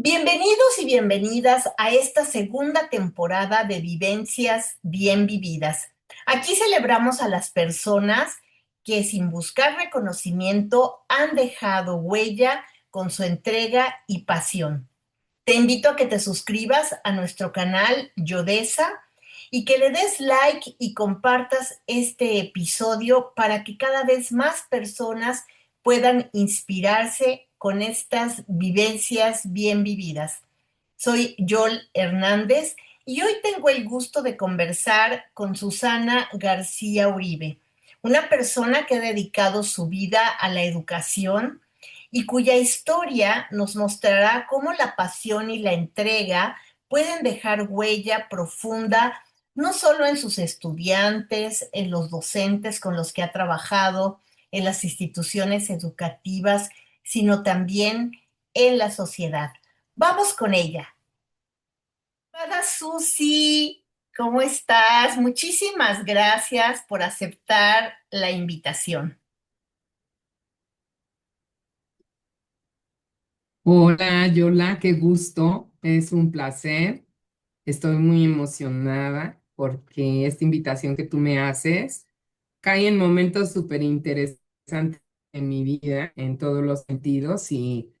Bienvenidos y bienvenidas a esta segunda temporada de Vivencias Bien Vividas. Aquí celebramos a las personas que sin buscar reconocimiento han dejado huella con su entrega y pasión. Te invito a que te suscribas a nuestro canal Yodesa y que le des like y compartas este episodio para que cada vez más personas puedan inspirarse con estas vivencias bien vividas. Soy Yol Hernández y hoy tengo el gusto de conversar con Susana García Uribe, una persona que ha dedicado su vida a la educación y cuya historia nos mostrará cómo la pasión y la entrega pueden dejar huella profunda no solo en sus estudiantes, en los docentes con los que ha trabajado, en las instituciones educativas, sino también en la sociedad. Vamos con ella. Hola Susi, ¿cómo estás? Muchísimas gracias por aceptar la invitación. Hola, Yola, qué gusto, es un placer. Estoy muy emocionada porque esta invitación que tú me haces cae en momentos súper interesantes en mi vida, en todos los sentidos, y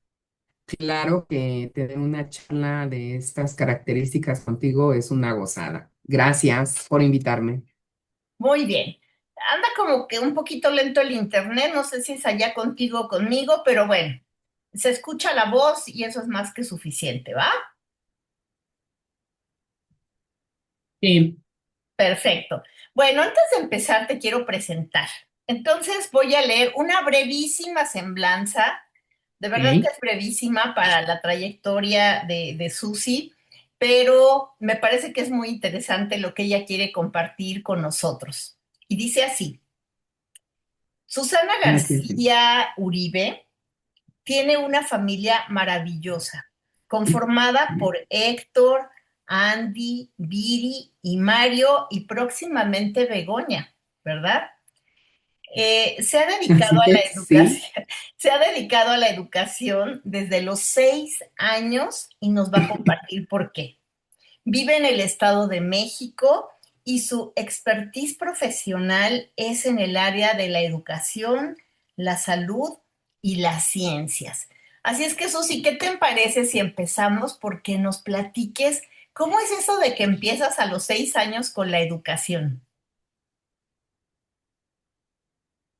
claro que tener una charla de estas características contigo es una gozada. Gracias por invitarme. Muy bien. Anda como que un poquito lento el internet, no sé si es allá contigo o conmigo, pero bueno, se escucha la voz y eso es más que suficiente, ¿va? Sí. Perfecto. Bueno, antes de empezar te quiero presentar. Entonces voy a leer una brevísima semblanza, de verdad que Ok. es brevísima para la trayectoria de Susi, pero me parece que es muy interesante lo que ella quiere compartir con nosotros. Y dice así, Susana Ah, qué bien. García Uribe tiene una familia maravillosa, conformada por Héctor, Andy, Viri y Mario y próximamente Begoña, ¿verdad? Se ha dedicado Así a la es, sí. educación, se ha dedicado a la educación desde los 6 años y nos va a compartir por qué. Vive en el Estado de México y su expertise profesional es en el área de la educación, la salud y las ciencias. Así es que, Susi, ¿qué te parece si empezamos porque nos platiques cómo es eso de que empiezas a los 6 años con la educación?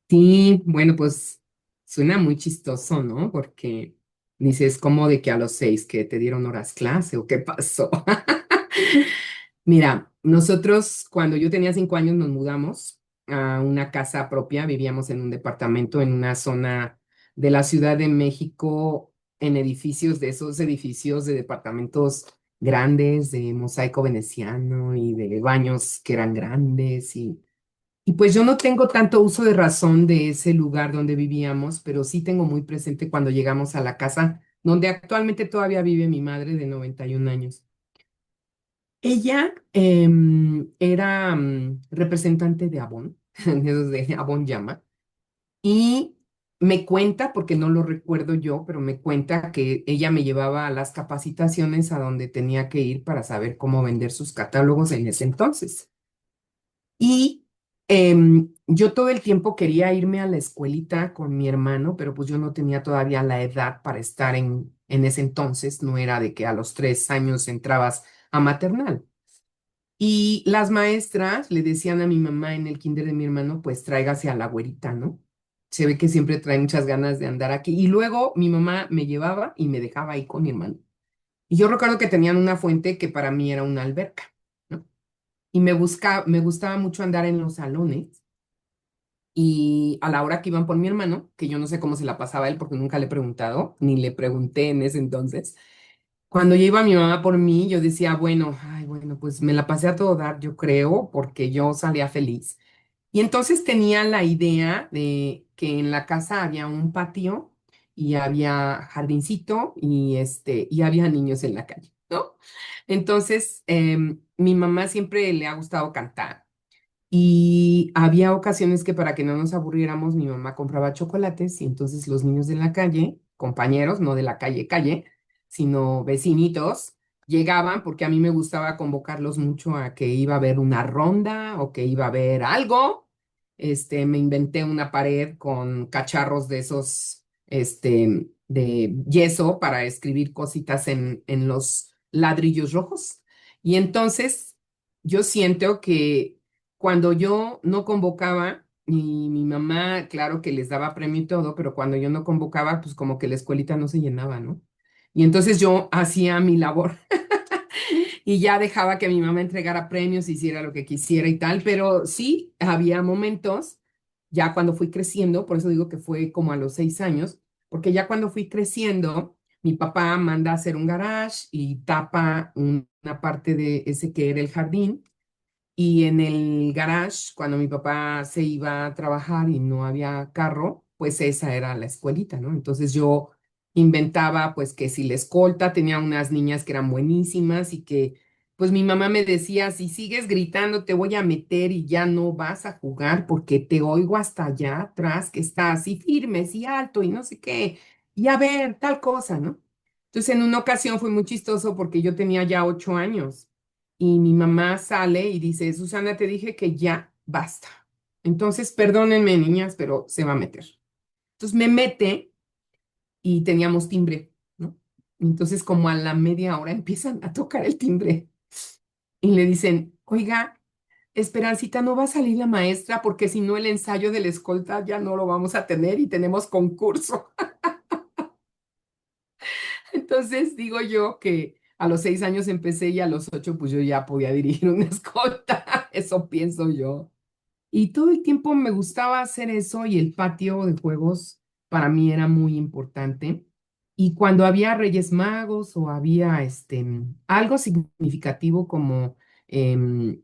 Sí, bueno, pues suena muy chistoso, ¿no? Porque dices, ¿cómo de que a los 6 que te dieron horas clase o qué pasó? Mira, nosotros cuando yo tenía 5 años nos mudamos a una casa propia, vivíamos en un departamento en una zona de la Ciudad de México, en edificios de esos edificios de departamentos grandes, de mosaico veneciano y de baños que eran grandes y pues yo no tengo tanto uso de razón de ese lugar donde vivíamos, pero sí tengo muy presente cuando llegamos a la casa donde actualmente todavía vive mi madre de 91 años. Ella era representante de Avon, de esos de Avon Llama, y me cuenta, porque no lo recuerdo yo, pero me cuenta que ella me llevaba a las capacitaciones a donde tenía que ir para saber cómo vender sus catálogos en ese entonces. Y yo todo el tiempo quería irme a la escuelita con mi hermano, pero pues yo no tenía todavía la edad para estar en ese entonces, no era de que a los 3 años entrabas a maternal. Y las maestras le decían a mi mamá en el kinder de mi hermano, pues tráigase a la güerita, ¿no? Se ve que siempre trae muchas ganas de andar aquí. Y luego mi mamá me llevaba y me dejaba ahí con mi hermano. Y yo recuerdo que tenían una fuente que para mí era una alberca, ¿no? Y me gustaba mucho andar en los salones. Y a la hora que iban por mi hermano, que yo no sé cómo se la pasaba él porque nunca le he preguntado, ni le pregunté en ese entonces, cuando ya iba mi mamá por mí, yo decía, bueno, ay, bueno, pues me la pasé a todo dar, yo creo, porque yo salía feliz. Y entonces tenía la idea de que en la casa había un patio y había jardincito y había niños en la calle, ¿no? Entonces, mi mamá siempre le ha gustado cantar. Y había ocasiones que para que no nos aburriéramos, mi mamá compraba chocolates y entonces los niños de la calle, compañeros, no de la calle, calle, sino vecinitos, llegaban porque a mí me gustaba convocarlos mucho a que iba a haber una ronda o que iba a haber algo. Me inventé una pared con cacharros de esos, de yeso para escribir cositas en los ladrillos rojos. Y entonces yo siento que cuando yo no convocaba, y mi mamá, claro que les daba premio y todo, pero cuando yo no convocaba, pues como que la escuelita no se llenaba, ¿no? Y entonces yo hacía mi labor y ya dejaba que mi mamá entregara premios, hiciera lo que quisiera y tal, pero sí había momentos, ya cuando fui creciendo, por eso digo que fue como a los 6 años, porque ya cuando fui creciendo, mi papá manda a hacer un garage y tapa una parte de ese que era el jardín. Y en el garage, cuando mi papá se iba a trabajar y no había carro, pues esa era la escuelita, ¿no? Entonces yo inventaba, pues que si la escolta tenía unas niñas que eran buenísimas y que, pues mi mamá me decía, si sigues gritando, te voy a meter y ya no vas a jugar porque te oigo hasta allá atrás que está así firme, y alto y no sé qué. Y a ver, tal cosa, ¿no? Entonces en una ocasión fue muy chistoso porque yo tenía ya 8 años. Y mi mamá sale y dice, Susana, te dije que ya basta. Entonces, perdónenme, niñas, pero se va a meter. Entonces me mete y teníamos timbre, ¿no? Entonces, como a la media hora empiezan a tocar el timbre y le dicen, oiga, Esperancita, no va a salir la maestra porque si no el ensayo de la escolta ya no lo vamos a tener y tenemos concurso. Entonces digo yo que a los 6 años empecé y a los 8 pues yo ya podía dirigir una escolta. Eso pienso yo. Y todo el tiempo me gustaba hacer eso y el patio de juegos para mí era muy importante. Y cuando había Reyes Magos o había algo significativo como, em,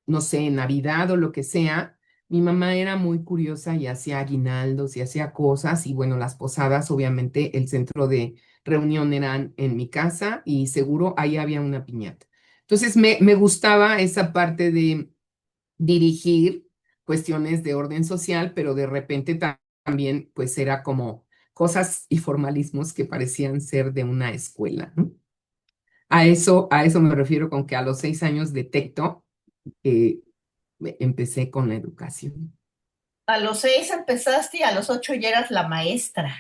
no sé, Navidad o lo que sea, mi mamá era muy curiosa y hacía aguinaldos y hacía cosas. Y bueno, las posadas, obviamente, el centro de reunión eran en mi casa y seguro ahí había una piñata. Entonces me gustaba esa parte de dirigir cuestiones de orden social, pero de repente también pues era como cosas y formalismos que parecían ser de una escuela, ¿no? A eso me refiero con que a los 6 años detecto que empecé con la educación. A los 6 empezaste y a los 8 ya eras la maestra.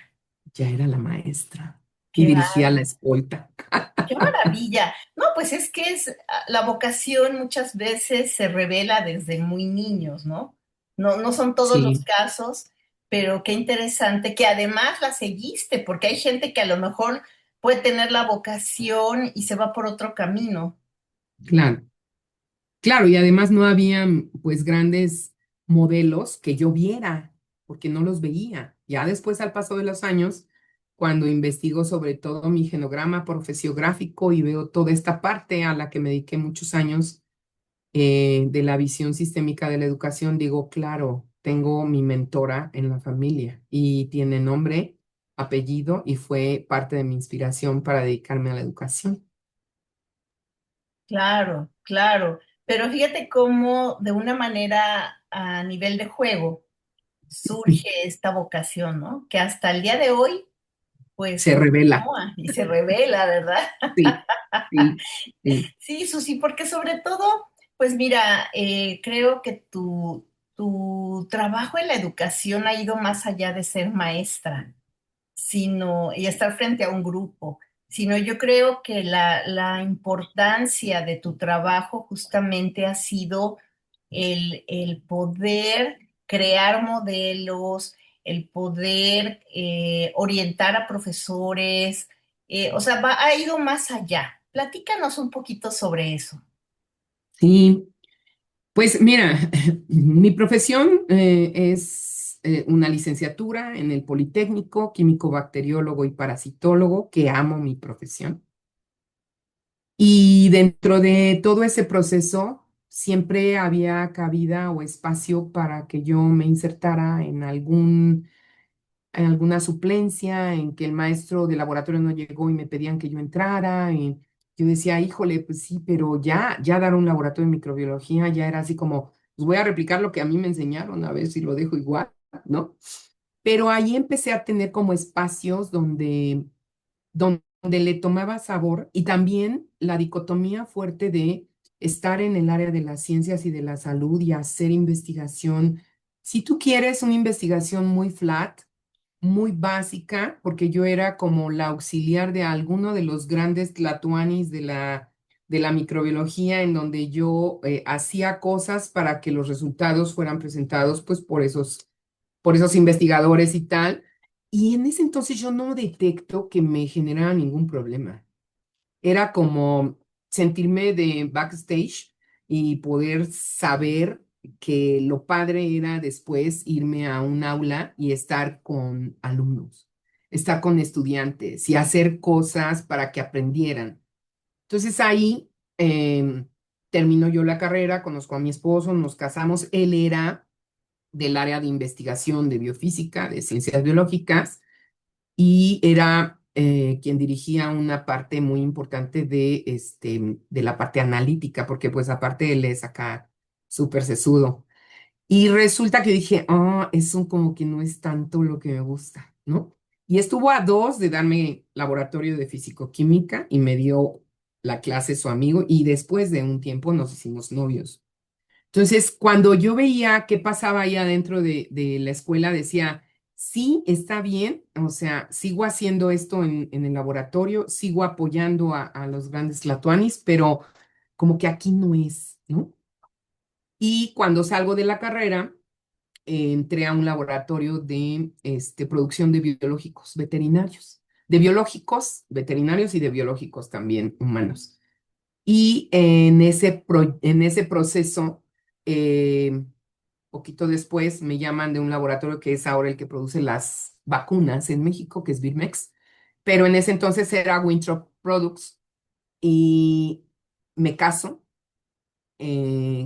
Ya era la maestra y Qué, dirigía la escolta. qué maravilla. No, pues es que la vocación muchas veces se revela desde muy niños, ¿no? No, no son todos los Sí, casos, pero qué interesante que además la seguiste, porque hay gente que a lo mejor puede tener la vocación y se va por otro camino. claro. Claro, y además no habían pues grandes modelos que yo viera, porque no los veía. Ya después, al paso de los años, cuando investigo sobre todo mi genograma profesiográfico y veo toda esta parte a la que me dediqué muchos años de la visión sistémica de la educación, digo, claro, tengo mi mentora en la familia y tiene nombre, apellido y fue parte de mi inspiración para dedicarme a la educación. Claro, claro. Pero fíjate cómo de una manera a nivel de juego surge esta vocación, ¿no? Que hasta el día de hoy pues Se revela. continúa y se revela, ¿verdad? Sí, sí, sí. Sí, Susi, porque sobre todo, pues mira, creo que tu trabajo en la educación ha ido más allá de ser maestra, sino, y estar frente a un grupo, sino yo creo que la importancia de tu trabajo justamente ha sido el poder crear modelos, el poder orientar a profesores, o sea, ha ido más allá. Platícanos un poquito sobre eso. Sí, pues mira, mi profesión es una licenciatura en el Politécnico, químico bacteriólogo y parasitólogo, que amo mi profesión. Y dentro de todo ese proceso, siempre había cabida o espacio para que yo me insertara en alguna suplencia, en que el maestro de laboratorio no llegó y me pedían que yo entrara. Y yo decía, híjole, pues sí, pero ya dar un laboratorio de microbiología ya era así como, pues voy a replicar lo que a mí me enseñaron, a ver si lo dejo igual, ¿no? Pero ahí empecé a tener como espacios donde donde le tomaba sabor y también la dicotomía fuerte de estar en el área de las ciencias y de la salud y hacer investigación. Si tú quieres una investigación muy flat, muy básica, porque yo era como la auxiliar de alguno de los grandes tlatoanis de la microbiología, en donde yo hacía cosas para que los resultados fueran presentados pues por esos investigadores y tal. Y en ese entonces yo no detecto que me generara ningún problema. Era como sentirme de backstage y poder saber que lo padre era después irme a un aula y estar con alumnos, estar con estudiantes y hacer cosas para que aprendieran. Entonces ahí termino yo la carrera, conozco a mi esposo, nos casamos. Él era del área de investigación de biofísica, de ciencias biológicas, y era quien dirigía una parte muy importante de la parte analítica, porque pues aparte él es acá súper sesudo. Y resulta que dije, eso como que no es tanto lo que me gusta, ¿no? Y estuvo a dos de darme laboratorio de fisicoquímica y me dio la clase su amigo y después de un tiempo nos hicimos novios. Entonces, cuando yo veía qué pasaba ahí adentro de la escuela, decía, sí, está bien, o sea, sigo haciendo esto en el laboratorio, sigo apoyando a los grandes tlatoanis, pero como que aquí no es, ¿no? Y cuando salgo de la carrera, entré a un laboratorio de producción de biológicos veterinarios, de biológicos veterinarios y de biológicos también humanos. Y en ese proceso, poquito después, me llaman de un laboratorio que es ahora el que produce las vacunas en México, que es Birmex, pero en ese entonces era Winthrop Products y me caso.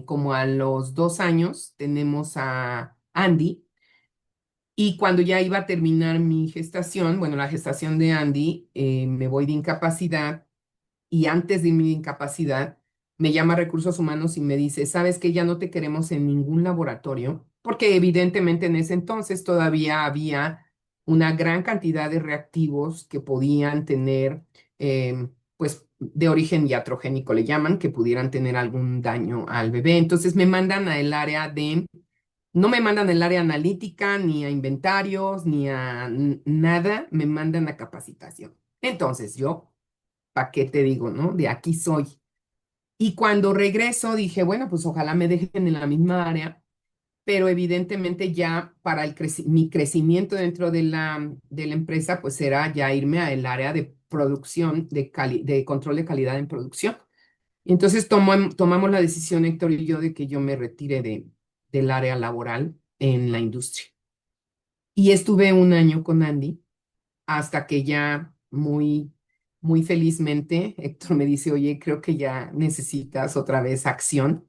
Como a los 2 años tenemos a Andy y cuando ya iba a terminar mi gestación, bueno, la gestación de Andy, me voy de incapacidad y antes de mi incapacidad, me llama Recursos Humanos y me dice, sabes que ya no te queremos en ningún laboratorio, porque evidentemente en ese entonces todavía había una gran cantidad de reactivos que podían tener, pues, de origen iatrogénico, le llaman, que pudieran tener algún daño al bebé. Entonces me mandan a el área de, no me mandan al área analítica, ni a inventarios, ni a nada, me mandan a capacitación. Entonces yo, ¿para qué te digo, no? De aquí soy. Y cuando regreso dije, bueno, pues ojalá me dejen en la misma área, pero evidentemente ya para mi crecimiento dentro de la empresa, pues era ya irme al área de producción, de control de calidad en producción. Y entonces tomamos la decisión, Héctor y yo, de que yo me retire del área laboral en la industria. Y estuve un año con Andy hasta que ya muy felizmente Héctor me dice, oye, creo que ya necesitas otra vez acción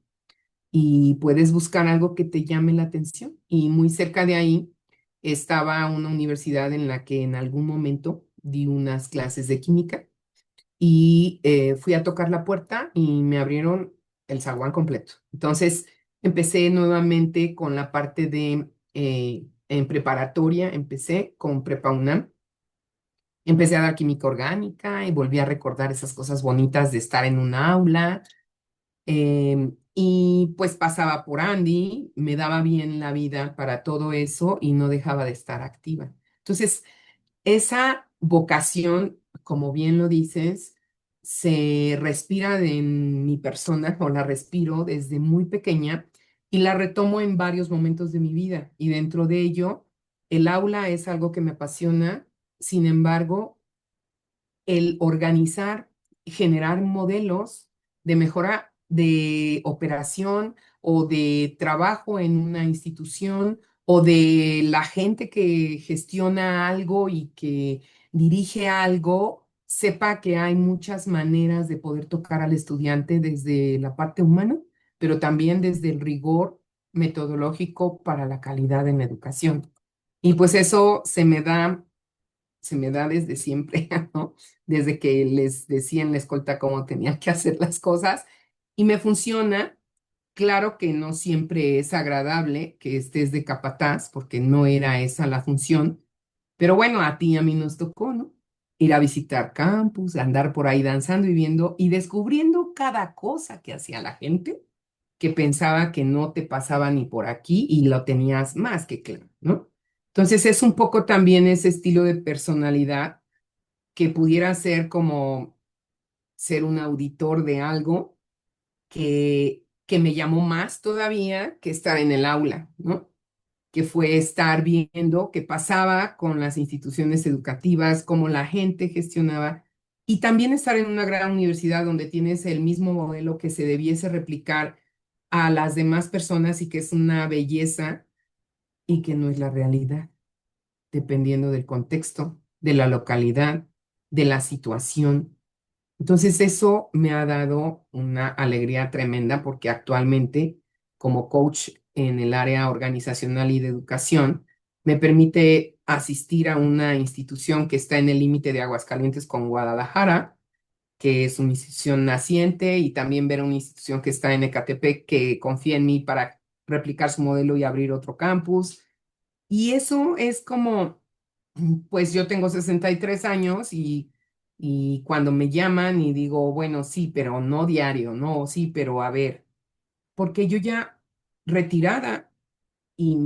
y puedes buscar algo que te llame la atención. Y muy cerca de ahí estaba una universidad en la que en algún momento di unas clases de química y fui a tocar la puerta y me abrieron el zaguán completo. Entonces empecé nuevamente con la parte en preparatoria, empecé con Prepa UNAM. Empecé a dar química orgánica y volví a recordar esas cosas bonitas de estar en un aula. Y pues pasaba por Andy, me daba bien la vida para todo eso y no dejaba de estar activa. Entonces, esa vocación, como bien lo dices, se respira en mi persona o la respiro desde muy pequeña y la retomo en varios momentos de mi vida. Y dentro de ello, el aula es algo que me apasiona. Sin embargo, el organizar, generar modelos de mejora de operación o de trabajo en una institución o de la gente que gestiona algo y que dirige algo, sepa que hay muchas maneras de poder tocar al estudiante desde la parte humana, pero también desde el rigor metodológico para la calidad en la educación. Y pues eso se me da desde siempre, ¿no? Desde que les decía en la escolta cómo tenían que hacer las cosas y me funciona. Claro que no siempre es agradable que estés de capataz porque no era esa la función, pero bueno, a ti y a mí nos tocó, ¿no? ir a visitar campus, andar por ahí danzando y viendo y descubriendo cada cosa que hacía la gente que pensaba que no te pasaba ni por aquí y lo tenías más que claro, ¿no? Entonces es un poco también ese estilo de personalidad que pudiera ser como ser un auditor de algo que me llamó más todavía que estar en el aula, ¿no? Que fue estar viendo qué pasaba con las instituciones educativas, cómo la gente gestionaba, y también estar en una gran universidad donde tienes el mismo modelo que se debiese replicar a las demás personas y que es una belleza y que no es la realidad, dependiendo del contexto, de la localidad, de la situación. Entonces eso me ha dado una alegría tremenda porque actualmente como coach en el área organizacional y de educación me permite asistir a una institución que está en el límite de Aguascalientes con Guadalajara, que es una institución naciente, y también ver una institución que está en Ecatepec que confía en mí para replicar su modelo y abrir otro campus. Y eso es como, pues yo tengo 63 años y cuando me llaman y digo, bueno, sí, pero no diario, no, sí, pero a ver, porque yo ya retirada y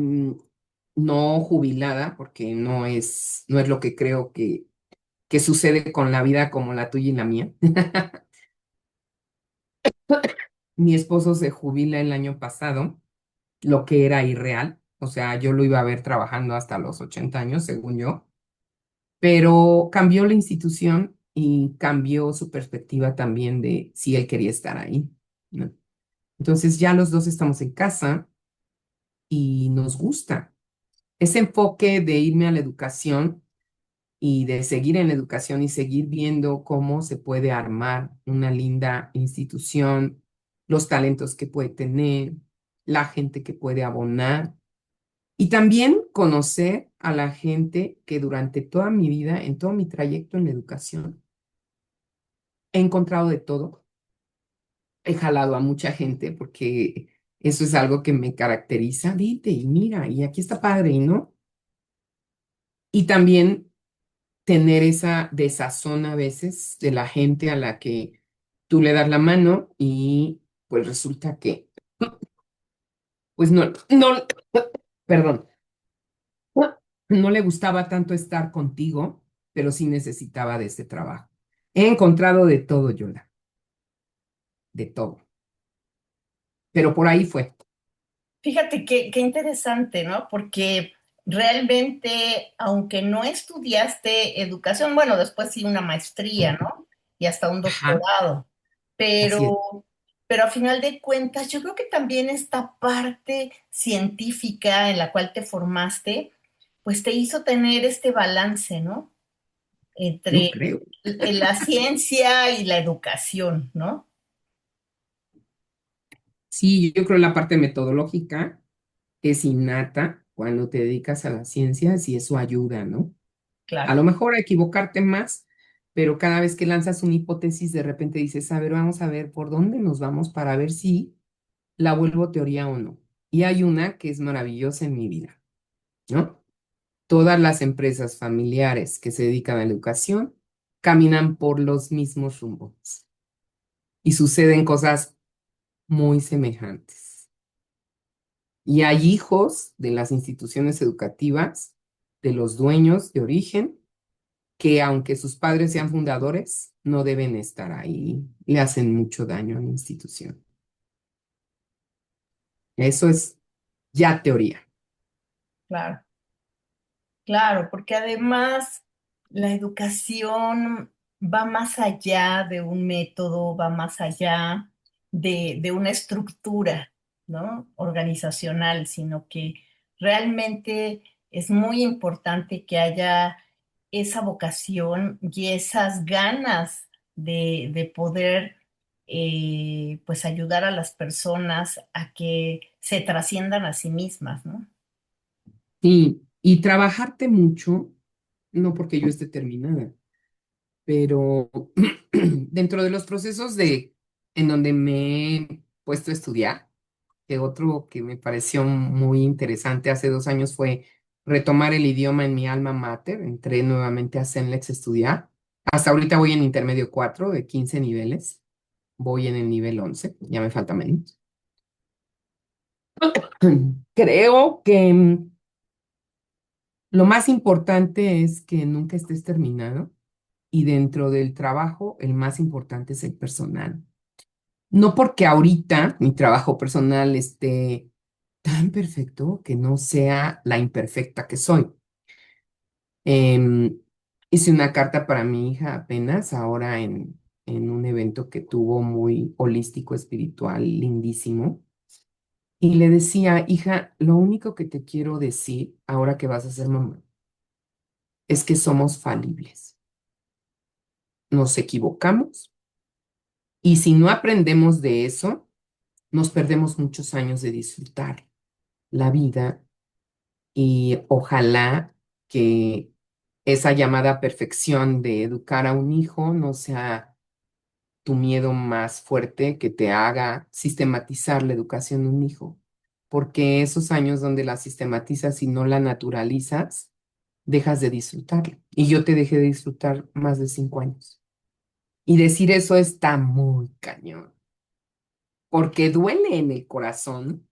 no jubilada, porque no es lo que creo que sucede con la vida como la tuya y la mía. Mi esposo se jubila el año pasado, lo que era irreal, o sea, yo lo iba a ver trabajando hasta los 80 años, según yo. Pero cambió la institución y cambió su perspectiva también de si él quería estar ahí, ¿no? Entonces ya los dos estamos en casa y nos gusta. Ese enfoque de irme a la educación y de seguir en la educación y seguir viendo cómo se puede armar una linda institución, los talentos que puede tener, la gente que puede abonar y también conocer a la gente que durante toda mi vida, en todo mi trayecto en la educación, he encontrado de todo. He jalado a mucha gente porque eso es algo que me caracteriza. Vete y mira, y aquí está padre, ¿y no? Y también tener esa desazón a veces de la gente a la que tú le das la mano y pues resulta que, pues no, perdón, no le gustaba tanto estar contigo, pero sí necesitaba de este trabajo. He encontrado de todo, Yola, de todo. Pero por ahí fue. Fíjate qué interesante, ¿no? Porque realmente, aunque no estudiaste educación, bueno, después sí una maestría, ¿no? Y hasta un Ajá, doctorado, así es. pero a final de cuentas, yo creo que también esta parte científica en la cual te formaste, pues te hizo tener este balance, ¿no? Yo Entre creo. la ciencia y la educación, ¿no? Sí, yo creo la parte metodológica es innata cuando te dedicas a las ciencias y eso ayuda, ¿no? A Claro. lo mejor a equivocarte más, pero cada vez que lanzas una hipótesis, de repente dices, a ver, vamos a ver por dónde nos vamos para ver si la vuelvo teoría o no. Y hay una que es maravillosa en mi vida, ¿no? Todas las empresas familiares que se dedican a la educación caminan por los mismos rumbos y suceden cosas muy semejantes. Y hay hijos de las instituciones educativas, de los dueños de origen, que aunque sus padres sean fundadores, no deben estar ahí. Le hacen mucho daño a la institución. Eso es ya teoría. Claro. Claro, porque además la educación va más allá de un método, va más allá de una estructura, ¿no? Organizacional, sino que realmente es muy importante que haya esa vocación y esas ganas de poder pues ayudar a las personas a que se trasciendan a sí mismas, ¿no? Y trabajarte mucho, no porque yo esté terminada, pero dentro de los procesos en donde me he puesto a estudiar, que otro que me pareció muy interesante hace 2 años fue retomar el idioma en mi alma mater. Entré nuevamente a CENLEX a estudiar. Hasta ahorita voy en intermedio 4 de 15 niveles. Voy en el nivel 11, ya me falta menos. Creo que lo más importante es que nunca estés terminado y dentro del trabajo el más importante es el personal. No porque ahorita mi trabajo personal esté tan perfecto que no sea la imperfecta que soy. Em, Hice una carta para mi hija apenas ahora en un evento que tuvo muy holístico, espiritual, lindísimo. Y le decía, hija, lo único que te quiero decir ahora que vas a ser mamá es que somos falibles, nos equivocamos y si no aprendemos de eso, nos perdemos muchos años de disfrutar la vida y ojalá que esa llamada perfección de educar a un hijo no sea tu miedo más fuerte que te haga sistematizar la educación de un hijo, porque esos años donde la sistematizas y no la naturalizas, dejas de disfrutarla. Y yo te dejé de disfrutar más de 5 años. Y decir eso está muy cañón, porque duele en el corazón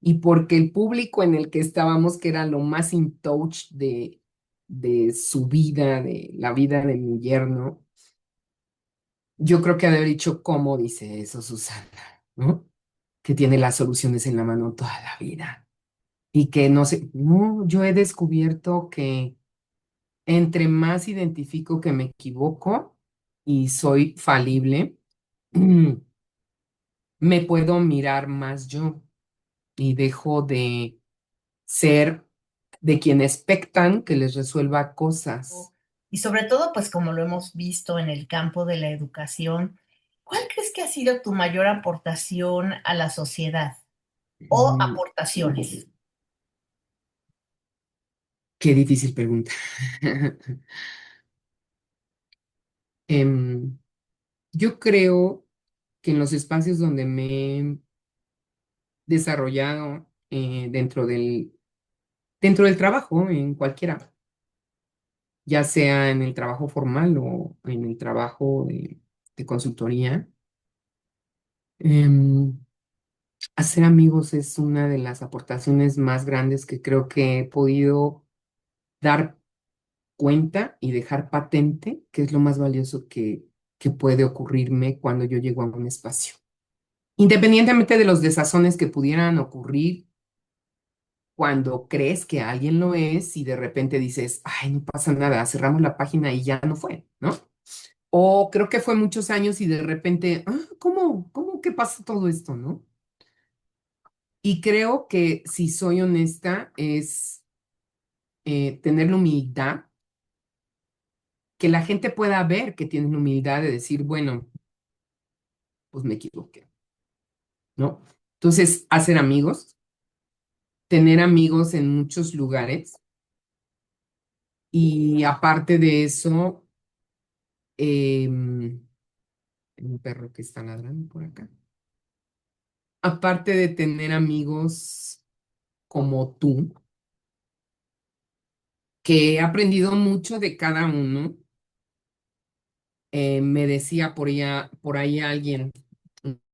y porque el público en el que estábamos, que era lo más in touch de su vida, de la vida de mi yerno, yo creo que ha de haber dicho, ¿cómo dice eso, Susana? ¿No? Que tiene las soluciones en la mano toda la vida. Y que no sé, no, yo he descubierto que entre más identifico que me equivoco y soy falible, me puedo mirar más yo y dejo de ser de quien expectan que les resuelva cosas. Y sobre todo, pues como lo hemos visto en el campo de la educación, ¿cuál crees que ha sido tu mayor aportación a la sociedad o Mm, aportaciones? Qué difícil pregunta. Em, yo creo que en los espacios donde me he desarrollado dentro del trabajo, en cualquiera, ya sea en el trabajo formal o en el trabajo de consultoría, em, hacer amigos es una de las aportaciones más grandes que creo que he podido dar cuenta y dejar patente, que es lo más valioso que puede ocurrirme cuando yo llego a un espacio. Independientemente de los desazones que pudieran ocurrir cuando crees que alguien lo es y de repente dices, ay, no pasa nada, cerramos la página y ya no fue, ¿no? O creo que fue muchos años y de repente, ¿cómo que pasa todo esto, no? Y creo que si soy honesta es tener la humildad, que la gente pueda ver que tienes la humildad de decir, bueno, pues me equivoqué, ¿no? Entonces, hacer amigos, tener amigos en muchos lugares y aparte de eso, un perro que está ladrando por acá. Aparte de tener amigos como tú, que he aprendido mucho de cada uno, me decía por ahí alguien,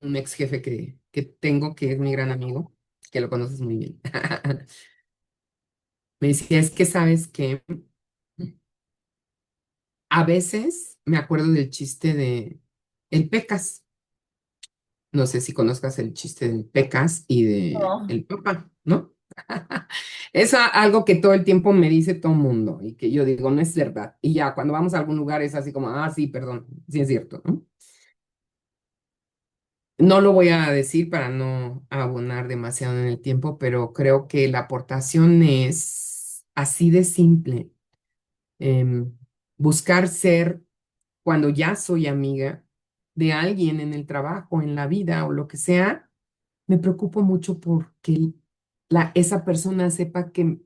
un ex jefe que tengo, que es mi gran amigo, que lo conoces muy bien. Me decía, es que sabes que a veces me acuerdo del chiste de el Pecas. No sé si conozcas el chiste del Pecas y de No. el Papa, ¿no? Es algo que todo el tiempo me dice todo el mundo y que yo digo, no es verdad. Y ya, cuando vamos a algún lugar es así como, sí, perdón, sí es cierto, ¿no? No lo voy a decir para no abonar demasiado en el tiempo, pero creo que la aportación es así de simple. Em, Buscar ser, cuando ya soy amiga de alguien en el trabajo, en la vida o lo que sea, me preocupo mucho porque esa persona sepa que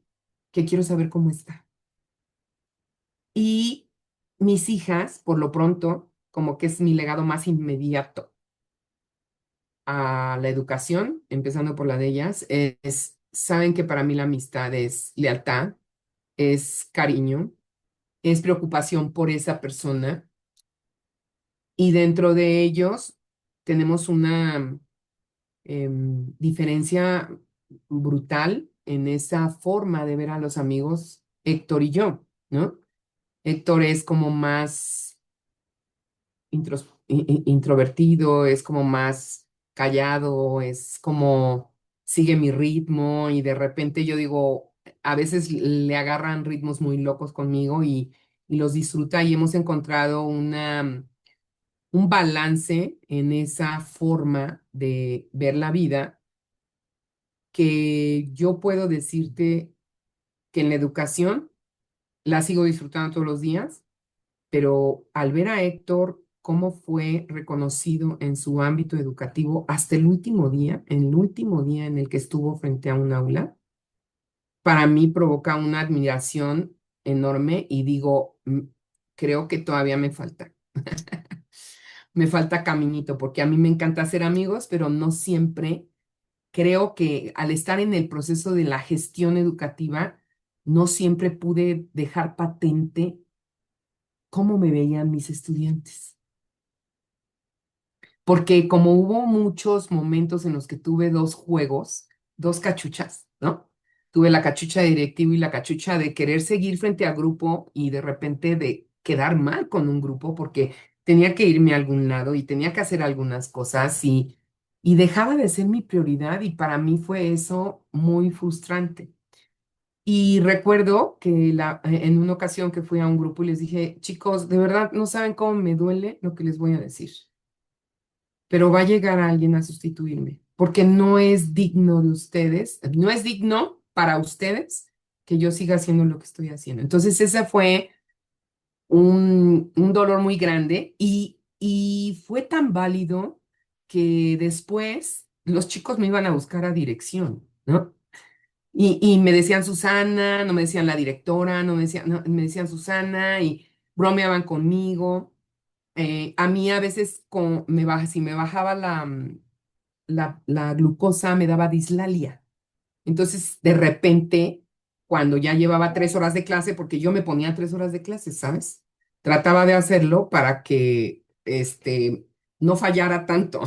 quiero saber cómo está. Y mis hijas, por lo pronto, como que es mi legado más inmediato a la educación, empezando por la de ellas, saben que para mí la amistad es lealtad, es cariño, es preocupación por esa persona Y dentro de ellos tenemos una diferencia brutal en esa forma de ver a los amigos, Héctor y yo, ¿no? Héctor es como más introvertido, es como más callado, es como sigue mi ritmo y de repente yo digo, a veces le agarran ritmos muy locos conmigo y los disfruta y hemos encontrado un balance en esa forma de ver la vida que yo puedo decirte que en la educación la sigo disfrutando todos los días, pero al ver a Héctor cómo fue reconocido en su ámbito educativo hasta el último día, en el último día en el que estuvo frente a un aula, para mí provoca una admiración enorme y digo, creo que todavía me falta. Me falta caminito, porque a mí me encanta hacer amigos, pero no siempre creo que al estar en el proceso de la gestión educativa, no siempre pude dejar patente cómo me veían mis estudiantes. Porque como hubo muchos momentos en los que tuve dos juegos, dos cachuchas, ¿no? Tuve la cachucha de directivo y la cachucha de querer seguir frente al grupo y de repente de quedar mal con un grupo porque tenía que irme a algún lado y tenía que hacer algunas cosas y dejaba de ser mi prioridad y para mí fue eso muy frustrante. Y recuerdo que en una ocasión que fui a un grupo y les dije, chicos, de verdad no saben cómo me duele lo que les voy a decir, pero va a llegar alguien a sustituirme, porque no es digno de ustedes, no es digno para ustedes que yo siga haciendo lo que estoy haciendo. Entonces, ese fue un dolor muy grande y fue tan válido que después los chicos me iban a buscar a dirección, ¿no? Y me decían Susana, no me decían la directora, no me decían, no, me decían Susana y bromeaban conmigo. A mí a veces si me bajaba la glucosa me daba dislalia. Entonces, de repente, cuando ya llevaba 3 horas de clase, porque yo me ponía 3 horas de clase, ¿sabes? Trataba de hacerlo para que no fallara tanto.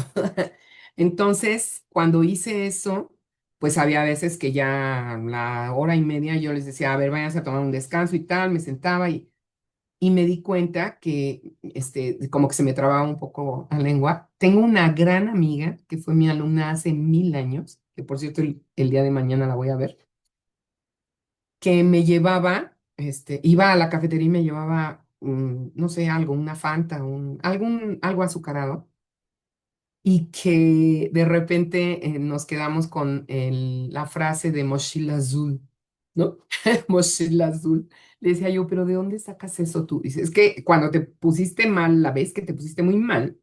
Entonces, cuando hice eso, pues había veces que ya la hora y media yo les decía, a ver, váyanse a tomar un descanso y tal, me sentaba y me di cuenta que como que se me trababa un poco la lengua. Tengo una gran amiga que fue mi alumna hace 1000 años, que por cierto el día de mañana la voy a ver, que me llevaba, iba a la cafetería y me llevaba, no sé, algo, una Fanta, algo azucarado, y que de repente nos quedamos con la frase de mochila azul, ¿no? Mochila azul. Le decía yo, pero ¿de dónde sacas eso tú? Dice, es que cuando te pusiste mal, la vez que te pusiste muy mal,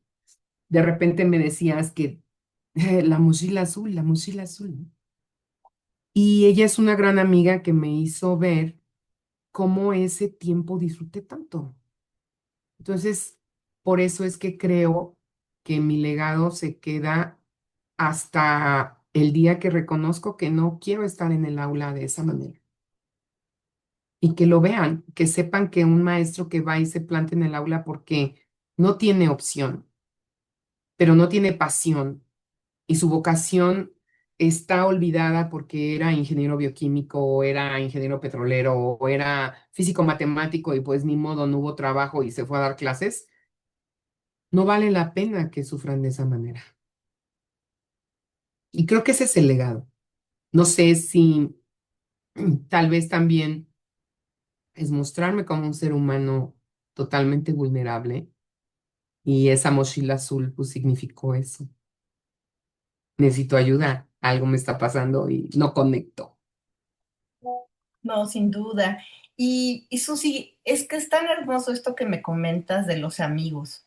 de repente me decías que la mochila azul, la mochila azul. Y ella es una gran amiga que me hizo ver cómo ese tiempo disfruté tanto. Entonces, por eso es que creo que mi legado se queda hasta el día que reconozco que no quiero estar en el aula de esa manera. Y que lo vean, que sepan que un maestro que va y se planta en el aula porque no tiene opción, pero no tiene pasión y su vocación está olvidada porque era ingeniero bioquímico o era ingeniero petrolero o era físico matemático y pues ni modo, no hubo trabajo y se fue a dar clases, no vale la pena que sufran de esa manera. Y creo que ese es el legado. No sé si tal vez también es mostrarme como un ser humano totalmente vulnerable y esa mochila azul pues significó eso. Necesito ayuda, algo me está pasando y no conecto. No, sin duda. Y Susi, es que es tan hermoso esto que me comentas de los amigos,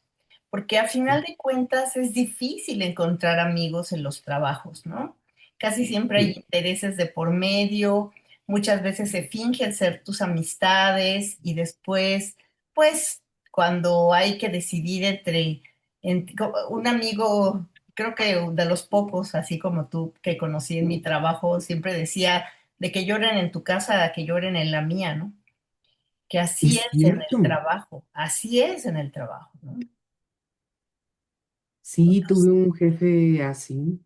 porque a final de cuentas es difícil encontrar amigos en los trabajos, ¿no? Casi siempre hay Sí, intereses de por medio, muchas veces se fingen ser tus amistades y después, pues, cuando hay que decidir un amigo, creo que de los pocos, así como tú, que conocí en mi trabajo, siempre decía de que lloren en tu casa a que lloren en la mía, ¿no? Que así es es en el cierto. trabajo, así es en el trabajo, ¿no? Sí, tuve un jefe así.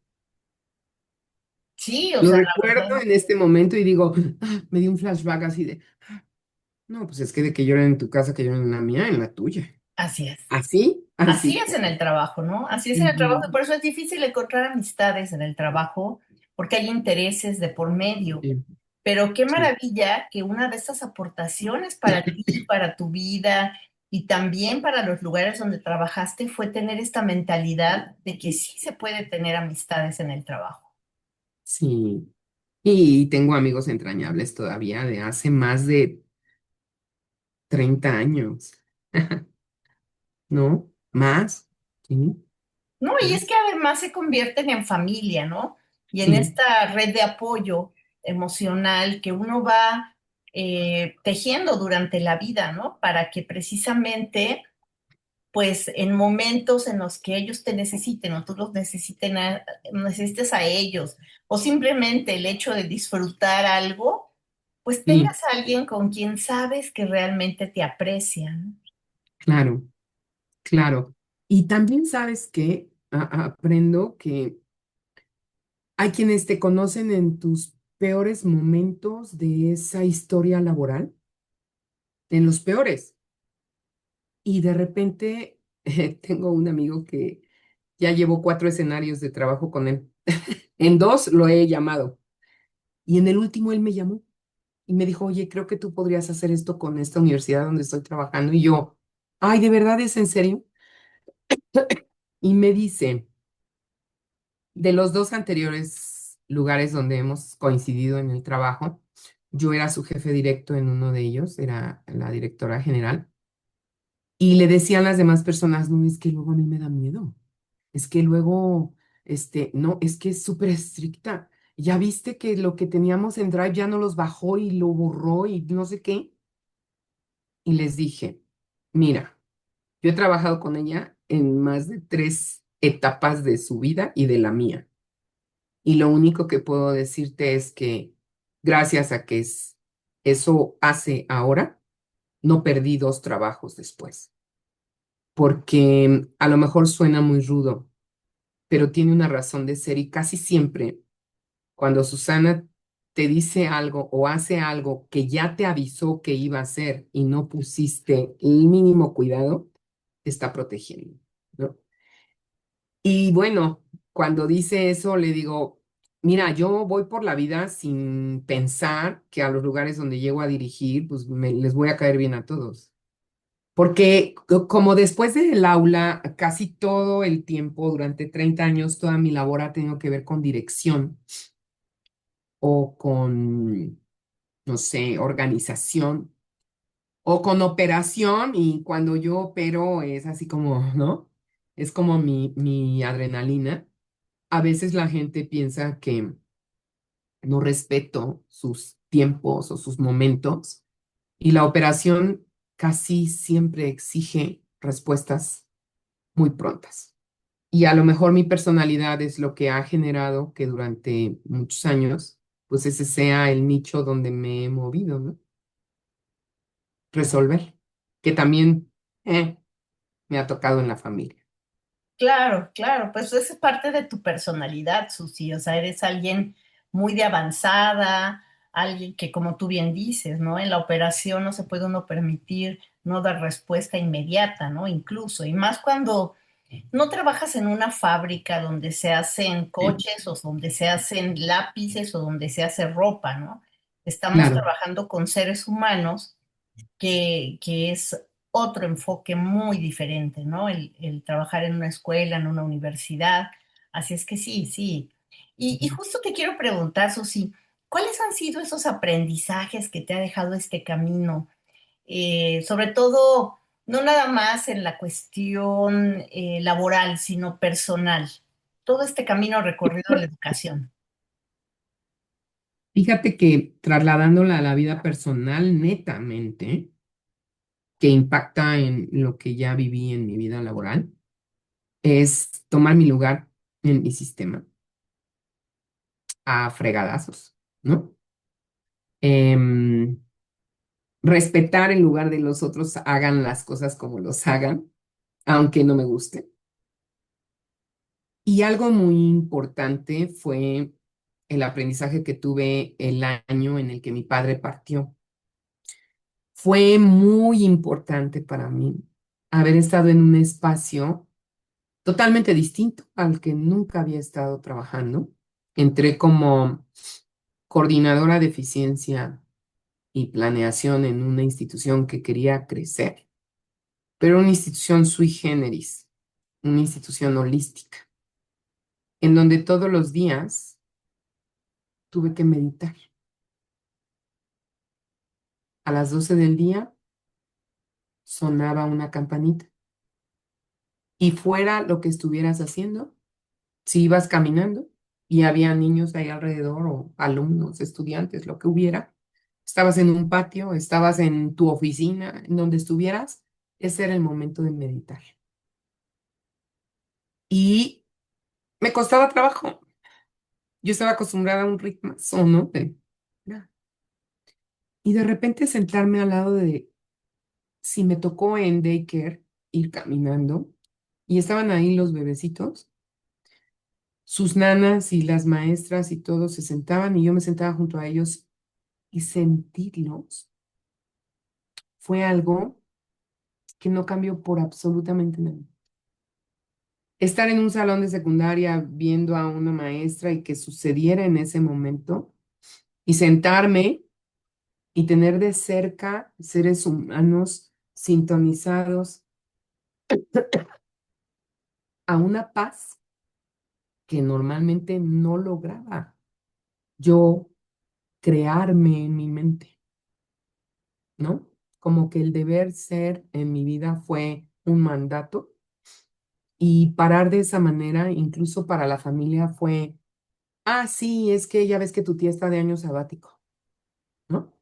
Sí, o Lo sea, la recuerdo verdad, en este momento y digo, me dio un flashback así de, no, pues es que de que lloran en tu casa, que lloran en la mía, en la tuya. así es. Así, Así así es en fue. el trabajo, ¿no? Así es en el trabajo y Ujú. por eso es difícil encontrar amistades en el trabajo porque hay intereses de por medio. Sí, Pero qué sí, maravilla que una de estas aportaciones para ti, para tu vida y también para los lugares donde trabajaste fue tener esta mentalidad de que sí se puede tener amistades en el trabajo. sí. Y tengo amigos entrañables todavía de hace más de 30 años, ¿no? Más, sí, No, y es más, que además se convierten en familia, ¿no? Y en sí, esta red de apoyo emocional que uno va tejiendo durante la vida, ¿no? Para que precisamente, pues en momentos en los que ellos te necesiten o tú los necesites a ellos, o simplemente el hecho de disfrutar algo, pues sí, tengas a alguien con quien sabes que realmente te aprecia, ¿no? claro, claro. Y también sabes que aprendo que hay quienes te conocen en tus peores momentos de esa historia laboral, en los peores. Y de repente tengo un amigo que ya llevo 4 escenarios de trabajo con él. En dos lo he llamado. Y en el último él me llamó y me dijo, oye, creo que tú podrías hacer esto con esta universidad donde estoy trabajando. Y yo, ay, ¿de verdad es en serio? Y me dice, de los dos anteriores lugares donde hemos coincidido en el trabajo, yo era su jefe directo en uno de ellos, era la directora general. Y le decían las demás personas, no, es que luego a mí me da miedo. Es que luego, no, es que es súper estricta. Ya viste que lo que teníamos en Drive ya no los bajó y lo borró y no sé qué. Y les dije, mira, yo he trabajado con ella en más de 3 etapas de su vida y de la mía. Y lo único que puedo decirte es que gracias a que eso hace ahora, no perdí 2 trabajos después. Porque a lo mejor suena muy rudo, pero tiene una razón de ser y casi siempre cuando Susana te dice algo o hace algo que ya te avisó que iba a hacer y no pusiste el mínimo cuidado, te está protegiendo, ¿no? Y bueno, cuando dice eso, le digo, mira, yo voy por la vida sin pensar que a los lugares donde llego a dirigir, pues les voy a caer bien a todos. Porque como después del aula, casi todo el tiempo, durante 30 años, toda mi labor ha tenido que ver con dirección o con, no sé, organización o con operación. Y cuando yo opero es así como, ¿no? Es como mi adrenalina. A veces la gente piensa que no respeto sus tiempos o sus momentos y la operación casi siempre exige respuestas muy prontas. Y a lo mejor mi personalidad es lo que ha generado que durante muchos años, pues ese sea el nicho donde me he movido, ¿no? Resolver, que también me ha tocado en la familia. Claro, claro, pues eso es parte de tu personalidad, Susi, o sea, eres alguien muy de avanzada, alguien que, como tú bien dices, ¿no? En la operación no se puede uno permitir no dar respuesta inmediata, ¿no? Incluso, y más cuando no trabajas en una fábrica donde se hacen Sí, coches o donde se hacen lápices o donde se hace ropa, ¿no? Estamos claro, trabajando con seres humanos que es otro enfoque muy diferente, ¿no? El trabajar en una escuela, en una universidad. Así es que sí, sí. Y justo te quiero preguntar, Susi, ¿cuáles han sido esos aprendizajes que te ha dejado este camino? Sobre todo, no nada más en la cuestión laboral, sino personal. Todo este camino recorrido en la educación. fíjate que trasladándola a la vida personal netamente, que impacta en lo que ya viví en mi vida laboral, es tomar mi lugar en mi sistema a fregadazos, ¿no? Em, respetar en lugar de los otros hagan las cosas como los hagan, aunque no me guste. Y algo muy importante fue el aprendizaje que tuve el año en el que mi padre partió. Fue muy importante para mí haber estado en un espacio totalmente distinto al que nunca había estado trabajando. Entré como coordinadora de eficiencia y planeación en una institución que quería crecer, pero una institución sui generis, una institución holística, en donde todos los días tuve que meditar. A las 12 del día sonaba una campanita y fuera lo que estuvieras haciendo, si ibas caminando y había niños ahí alrededor o alumnos, estudiantes, lo que hubiera, estabas en un patio, estabas en tu oficina, en donde estuvieras, ese era el momento de meditar. Y me costaba trabajo. Yo estaba acostumbrada a un ritmo, ¿no? Y de repente sentarme al lado de, si me tocó en daycare ir caminando y estaban ahí los bebecitos, sus nanas y las maestras y todos se sentaban y yo me sentaba junto a ellos y sentirlos fue algo que no cambió por absolutamente nada. Estar en un salón de secundaria viendo a una maestra y que sucediera en ese momento y sentarme y tener de cerca seres humanos sintonizados a una paz que normalmente no lograba yo crearme en mi mente, ¿no? Como que el deber ser en mi vida fue un mandato y parar de esa manera, incluso para la familia, fue, ah, sí, es que ya ves que tu tía está de año sabático, ¿no?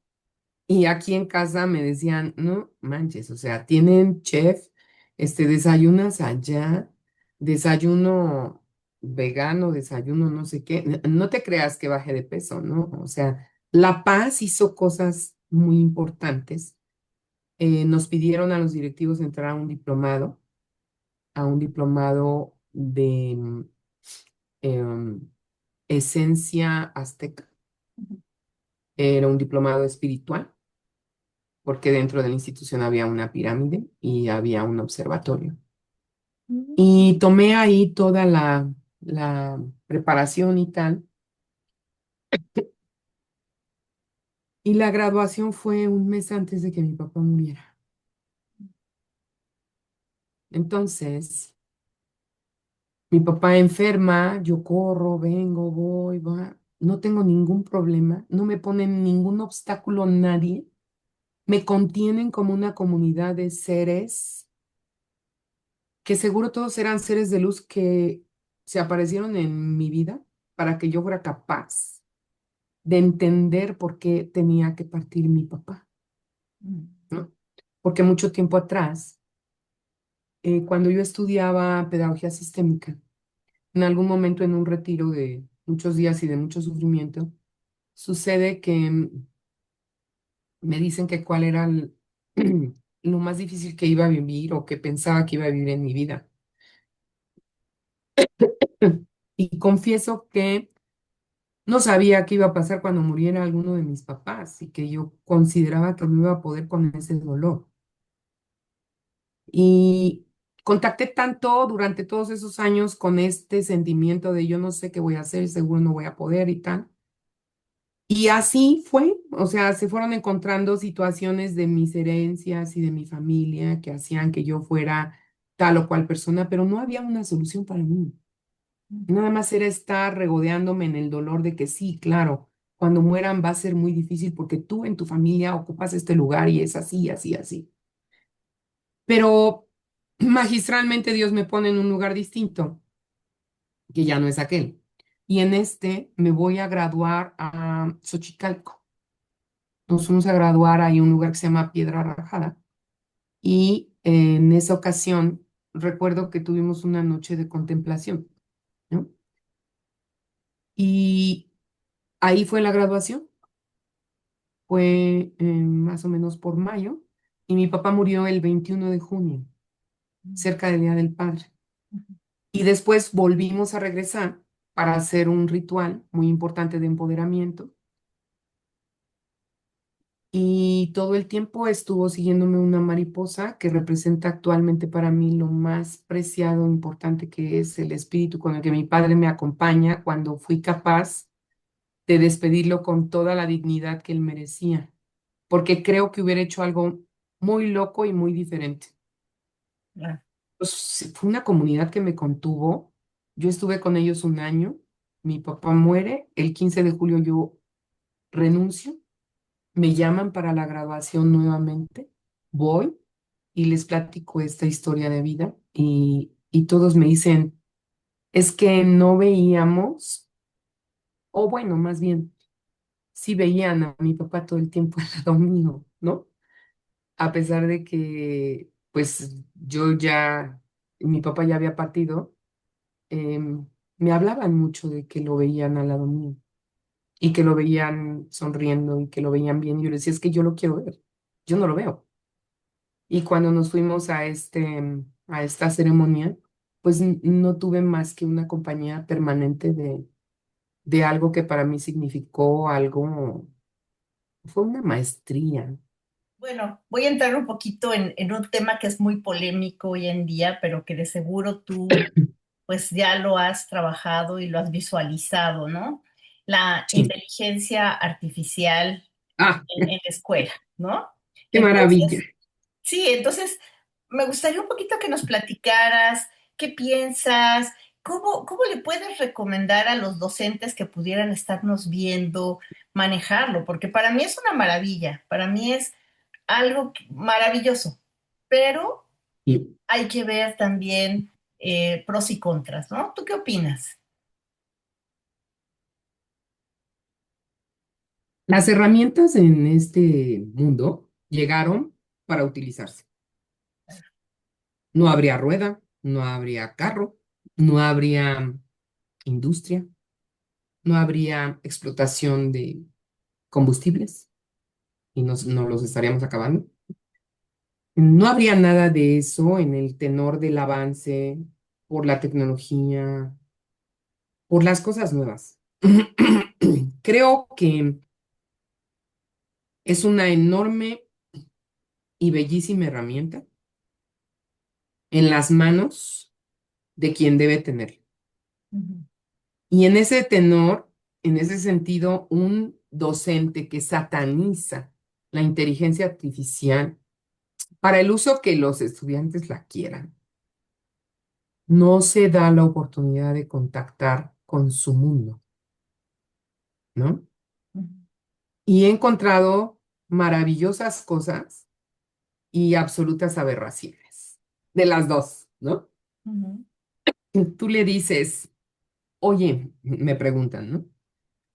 Y aquí en casa me decían, no manches, o sea, tienen chef, desayunas allá, desayuno vegano, desayuno no sé qué, no te creas que baje de peso, ¿no? O sea, La Paz hizo cosas muy importantes. Nos pidieron a los directivos entrar a un diplomado de em, esencia azteca. Era un diplomado espiritual porque dentro de la institución había una pirámide y había un observatorio. Y tomé ahí toda la preparación y tal. Y la graduación fue un mes antes de que mi papá muriera. Entonces, mi papá enferma, yo corro, vengo, voy, va. No tengo ningún problema, no me ponen ningún obstáculo nadie. Me contienen como una comunidad de seres que seguro todos eran seres de luz que se aparecieron en mi vida para que yo fuera capaz de entender por qué tenía que partir mi papá, ¿no? Porque mucho tiempo atrás, cuando yo estudiaba pedagogía sistémica, en algún momento en un retiro de muchos días y de mucho sufrimiento, sucede que me dicen que cuál era lo más difícil que iba a vivir o que pensaba que iba a vivir en mi vida. Y confieso que no sabía qué iba a pasar cuando muriera alguno de mis papás y que yo consideraba que no iba a poder con ese dolor. Y contacté tanto durante todos esos años con este sentimiento de yo no sé qué voy a hacer, seguro no voy a poder y tal. Y así fue, o sea, se fueron encontrando situaciones de mis herencias y de mi familia que hacían que yo fuera tal o cual persona, pero no había una solución para mí. Nada más era estar regodeándome en el dolor de que sí, claro, cuando mueran va a ser muy difícil porque tú en tu familia ocupas este lugar y es así, así, así. Pero magistralmente Dios me pone en un lugar distinto, que ya no es aquel. Y en este me voy a graduar a Xochicalco. Nos fuimos a graduar ahí a un lugar que se llama Piedra Rajada. Y en esa ocasión recuerdo que tuvimos una noche de contemplación, ¿no? Y ahí fue la graduación. Fue más o menos por mayo, y mi papá murió el 21 de junio, cerca del Día del Padre. Y después volvimos a regresar para hacer un ritual muy importante de empoderamiento. Y todo el tiempo estuvo siguiéndome una mariposa que representa actualmente para mí lo más preciado, importante que es el espíritu con el que mi padre me acompaña cuando fui capaz de despedirlo con toda la dignidad que él merecía, porque creo que hubiera hecho algo muy loco y muy diferente. Ah, Pues, sí, fue una comunidad que me contuvo. Yo estuve con ellos un año. Mi papá muere. El 15 de julio yo renuncio. Me llaman para la graduación nuevamente. Voy y les platico esta historia de vida y todos me dicen, es que no veíamos, o bueno, más bien, sí veían a mi papá todo el tiempo al lado mío, ¿no? A pesar de que, pues, mi papá ya había partido, me hablaban mucho de que lo veían al lado mío y que lo veían sonriendo y que lo veían bien. Y yo les decía, es que yo lo quiero ver, yo no lo veo. Y cuando nos fuimos a esta ceremonia, pues no tuve más que una compañía permanente de algo que para mí significó algo, fue una maestría. bueno, voy a entrar un poquito en un tema que es muy polémico hoy en día, pero que de seguro tú pues ya lo has trabajado y lo has visualizado, ¿no? La Sí. inteligencia artificial Ah, en la escuela, ¿no? qué maravilla. Entonces, sí, entonces me gustaría un poquito que nos platicaras qué piensas, cómo le puedes recomendar a los docentes que pudieran estarnos viendo manejarlo, porque para mí es una maravilla, para mí es algo maravilloso, pero Y hay que ver también pros y contras, ¿no? ¿Tú qué opinas? las herramientas en este mundo llegaron para utilizarse. No habría rueda, no habría carro, no habría industria, no habría explotación de combustibles y nos los estaríamos acabando. No habría nada de eso en el tenor del avance por la tecnología, por las cosas nuevas. Creo que es una enorme y bellísima herramienta en las manos de quien debe tenerla. Ujú, Y en ese tenor, en ese sentido, un docente que sataniza la inteligencia artificial para el uso que los estudiantes la quieran, no se da la oportunidad de contactar con su mundo, ¿no? ujú, Y he encontrado maravillosas cosas y absolutas aberraciones, de las dos, ¿no? ujú, Tú le dices, oye, me preguntan, ¿no?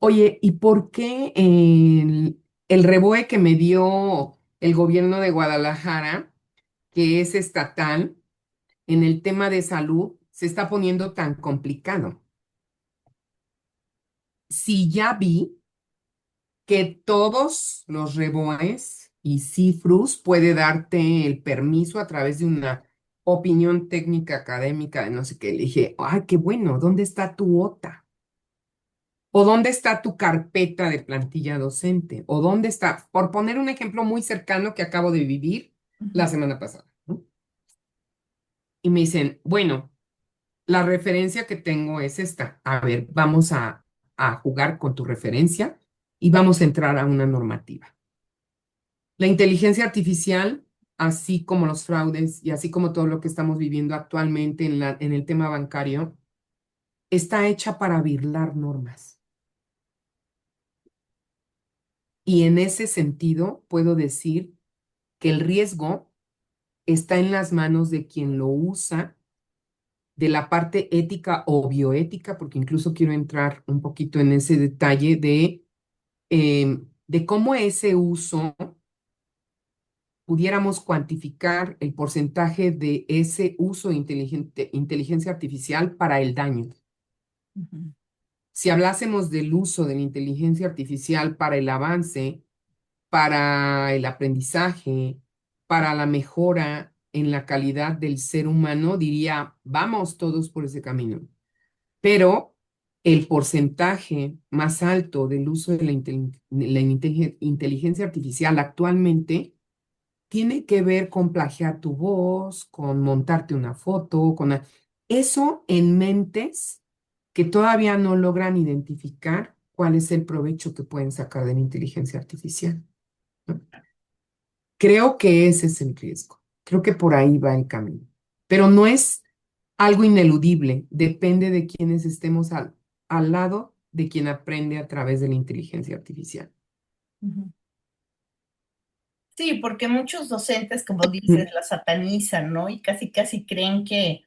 Oye, ¿y por qué el reboe que me dio el gobierno de Guadalajara, que es estatal, en el tema de salud, se está poniendo tan complicado? Si ya vi que todos los reboes y cifrus puede darte el permiso a través de una opinión técnica académica de no sé qué. Le dije, ay, qué bueno, ¿dónde está tu OTA? ¿O dónde está tu carpeta de plantilla docente? ¿O dónde está? Por poner un ejemplo muy cercano que acabo de vivir la ujú, semana pasada, ¿no? Y me dicen, bueno, la referencia que tengo es esta. A ver, vamos a jugar con tu referencia y vamos a entrar a una normativa. La inteligencia artificial, así como los fraudes y así como todo lo que estamos viviendo actualmente en el tema bancario, está hecha para birlar normas. Y en ese sentido, puedo decir que el riesgo está en las manos de quien lo usa, de la parte ética o bioética, porque incluso quiero entrar un poquito en ese detalle de cómo ese uso pudiéramos cuantificar el porcentaje de ese uso de inteligencia artificial para el daño. ujú, Si hablásemos del uso de la inteligencia artificial para el avance, para el aprendizaje, para la mejora en la calidad del ser humano, diría, vamos todos por ese camino. Pero el porcentaje más alto del uso de la inteligencia artificial actualmente tiene que ver con plagiar tu voz, con montarte una foto, eso en mentes que todavía no logran identificar cuál es el provecho que pueden sacar de la inteligencia artificial, ¿no? Creo que ese es el riesgo. Creo que por ahí va el camino. Pero no es algo ineludible. Depende de quienes estemos al lado de quien aprende a través de la inteligencia artificial. Ujú. Sí, porque muchos docentes, como dices, la satanizan, ¿no? Y casi, casi creen que,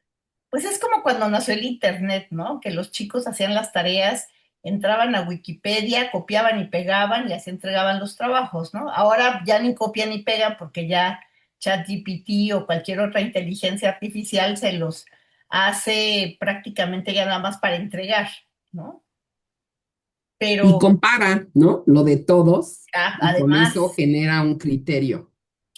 pues es como cuando nació el Internet, ¿no? Que los chicos hacían las tareas, entraban a Wikipedia, copiaban y pegaban y así entregaban los trabajos, ¿no? Ahora ya ni copian ni pegan porque ya ChatGPT o cualquier otra inteligencia artificial se los hace prácticamente ya nada más para entregar, ¿no? Y Pero compara, ¿no? Lo de todos y con eso además, genera un criterio.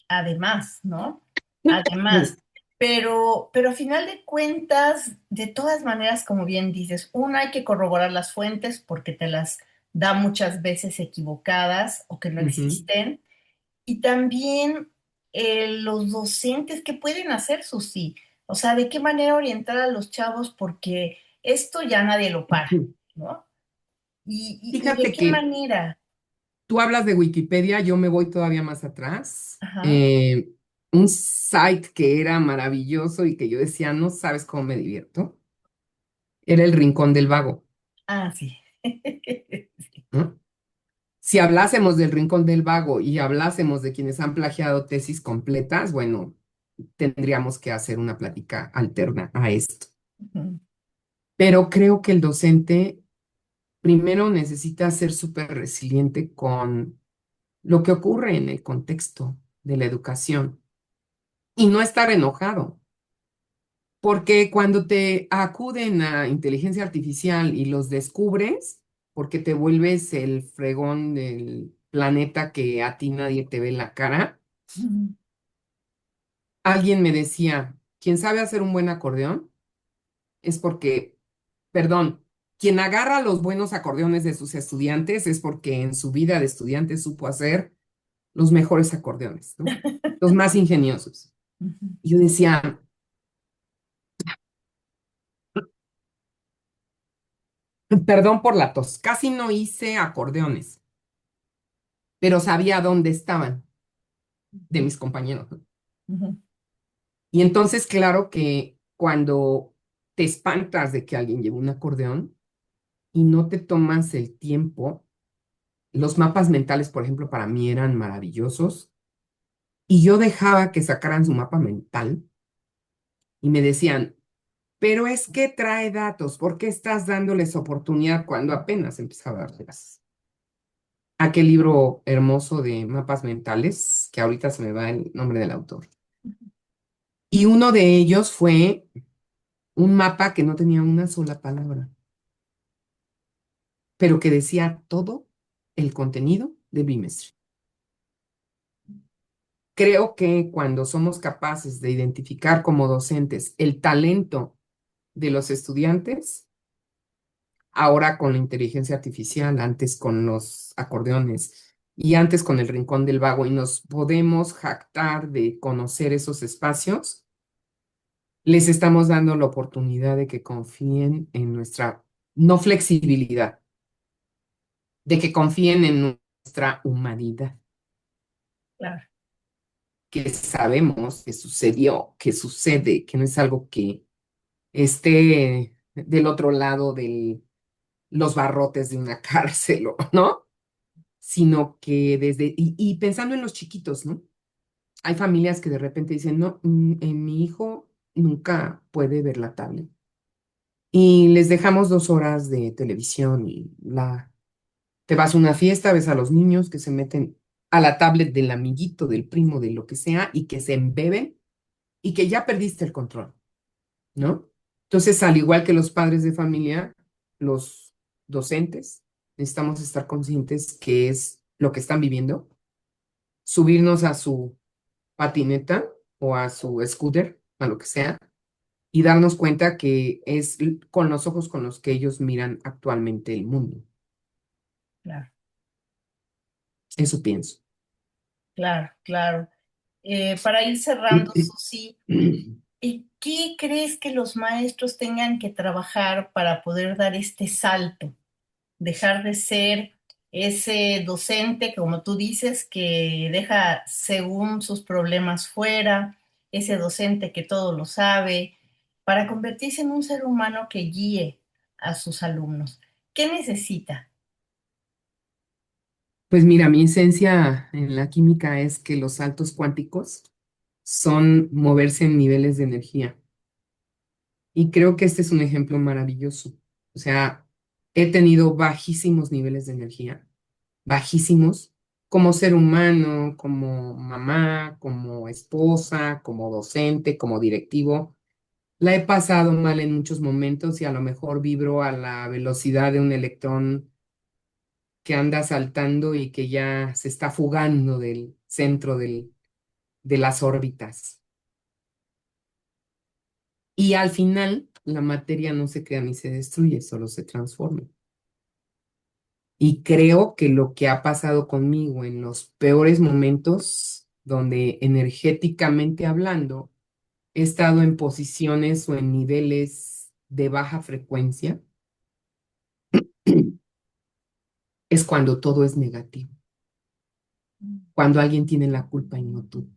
además, ¿no? Además, pero a final de cuentas, de todas maneras, como bien dices, una hay que corroborar las fuentes porque te las da muchas veces equivocadas o que no Ujú. existen. Y también los docentes, ¿qué pueden hacer, Susi? O sea, ¿de qué manera orientar a los chavos? Porque esto ya nadie lo para, ¿no? ¿Y de Fíjate qué que manera? tú hablas de Wikipedia, yo me voy todavía más atrás. Ajá. Un site que era maravilloso y que yo decía, no sabes cómo me divierto, era el Rincón del Vago, Ah, sí. ¿no? Si hablásemos del Rincón del Vago y hablásemos de quienes han plagiado tesis completas, bueno, tendríamos que hacer una plática alterna a esto. Ujú, Pero creo que el docente primero necesita ser súper resiliente con lo que ocurre en el contexto de la educación y no estar enojado, porque cuando te acuden a inteligencia artificial y los descubres, porque te vuelves el fregón del planeta que a ti nadie te ve la cara, ujú. alguien me decía, quien sabe hacer un buen acordeón es porque, perdón, quien agarra los buenos acordeones de sus estudiantes es porque en su vida de estudiante supo hacer los mejores acordeones, ¿no? Los más ingeniosos. Ujú, Y yo decía, perdón por la tos, casi no hice acordeones, pero sabía dónde estaban de mis compañeros, ¿no? ujú. Y entonces, claro que cuando te espantas de que alguien lleve un acordeón y no te tomas el tiempo, los mapas mentales, por ejemplo, para mí eran maravillosos, y yo dejaba que sacaran su mapa mental y me decían, pero es que trae datos, ¿por qué estás dándoles oportunidad cuando apenas empezaba a dárselas? Aquel libro hermoso de mapas mentales, que ahorita se me va el nombre del autor. Y uno de ellos fue un mapa que no tenía una sola palabra, pero que decía todo el contenido del bimestre. Creo que cuando somos capaces de identificar como docentes el talento de los estudiantes, ahora con la inteligencia artificial, antes con los acordeones y antes con el Rincón del Vago, y nos podemos jactar de conocer esos espacios, les estamos dando la oportunidad de que confíen en nuestra, no flexibilidad, de que confíen en nuestra humanidad, Claro. que sabemos que sucedió, que sucede, que no es algo que esté del otro lado de los barrotes de una cárcel, ¿no? Sino que y pensando en los chiquitos, ¿no? Hay familias que de repente dicen, no, en mi hijo nunca puede ver la tablet. Y les dejamos 2 horas de televisión y te vas a una fiesta, ves a los niños que se meten a la tablet del amiguito, del primo, de lo que sea, y que se embeben y que ya perdiste el control, ¿no? Entonces, al igual que los padres de familia, los docentes, necesitamos estar conscientes que es lo que están viviendo, subirnos a su patineta o a su scooter, a lo que sea, y darnos cuenta que es con los ojos con los que ellos miran actualmente el mundo. Claro, Eso pienso. claro, claro. Para ir cerrando, Susi, ¿qué crees que los maestros tengan que trabajar para poder dar este salto? Dejar de ser ese docente, como tú dices, que deja según sus problemas fuera, ese docente que todo lo sabe, para convertirse en un ser humano que guíe a sus alumnos. ¿Qué necesita? Pues mira, mi esencia en la química es que los saltos cuánticos son moverse en niveles de energía. Y creo que este es un ejemplo maravilloso. O sea, he tenido bajísimos niveles de energía, bajísimos, como ser humano, como mamá, como esposa, como docente, como directivo. La he pasado mal en muchos momentos y a lo mejor vibro a la velocidad de un electrón que anda saltando y que ya se está fugando del centro de las órbitas. Y al final, la materia no se crea ni se destruye, solo se transforma. Y creo que lo que ha pasado conmigo en los peores momentos, donde energéticamente hablando, he estado en posiciones o en niveles de baja frecuencia, es cuando todo es negativo, cuando alguien tiene la culpa y no tú.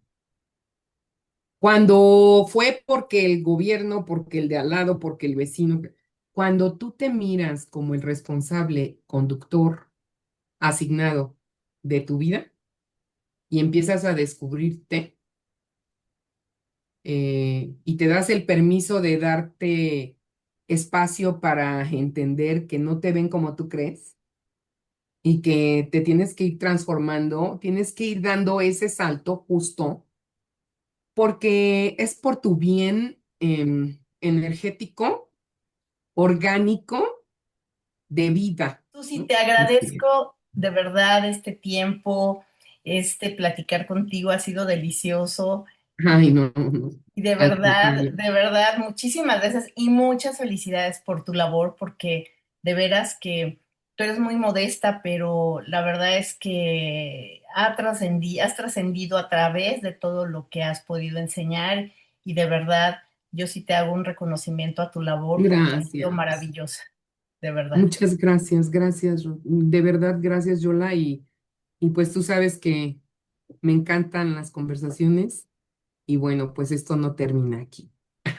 Cuando fue porque el gobierno, porque el de al lado, porque el vecino, cuando tú te miras como el responsable conductor asignado de tu vida y empiezas a descubrirte y te das el permiso de darte espacio para entender que no te ven como tú crees y que te tienes que ir transformando, tienes que ir dando ese salto justo porque es por tu bien energético, orgánico, de vida, Susi, ¿no? te Este, agradezco de verdad este tiempo, este platicar contigo ha sido delicioso. Ay, no, no, Y al contrario. de verdad, muchísimas gracias y muchas felicidades por tu labor, porque de veras que tú eres muy modesta, pero la verdad es que has trascendido a través de todo lo que has podido enseñar y de verdad yo sí te hago un reconocimiento a tu labor porque ha sido Gracias. maravillosa, de verdad. Muchas gracias, gracias, de verdad, gracias, Yola. Y pues tú sabes que me encantan las conversaciones y bueno, pues esto no termina aquí.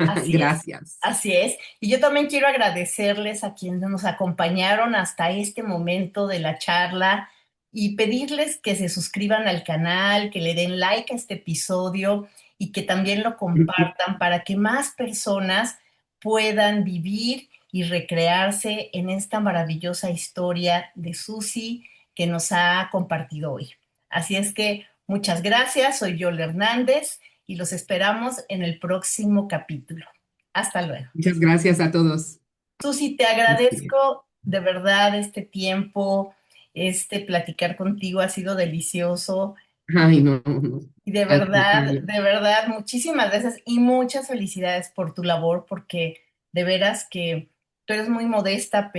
Así es, Gracias. así es. Y yo también quiero agradecerles a quienes nos acompañaron hasta este momento de la charla y pedirles que se suscriban al canal, que le den like a este episodio y que también lo compartan para que más personas puedan vivir y recrearse en esta maravillosa historia de Susi que nos ha compartido hoy. Así es que muchas gracias, soy Yol Hernández y los esperamos en el próximo capítulo. Hasta luego. Muchas gracias a todos. Susi, te Este, agradezco de verdad este tiempo, este platicar contigo ha sido delicioso Ay, no, no, y al contrario. de verdad, muchísimas gracias y muchas felicidades por tu labor porque de veras que tú eres muy modesta.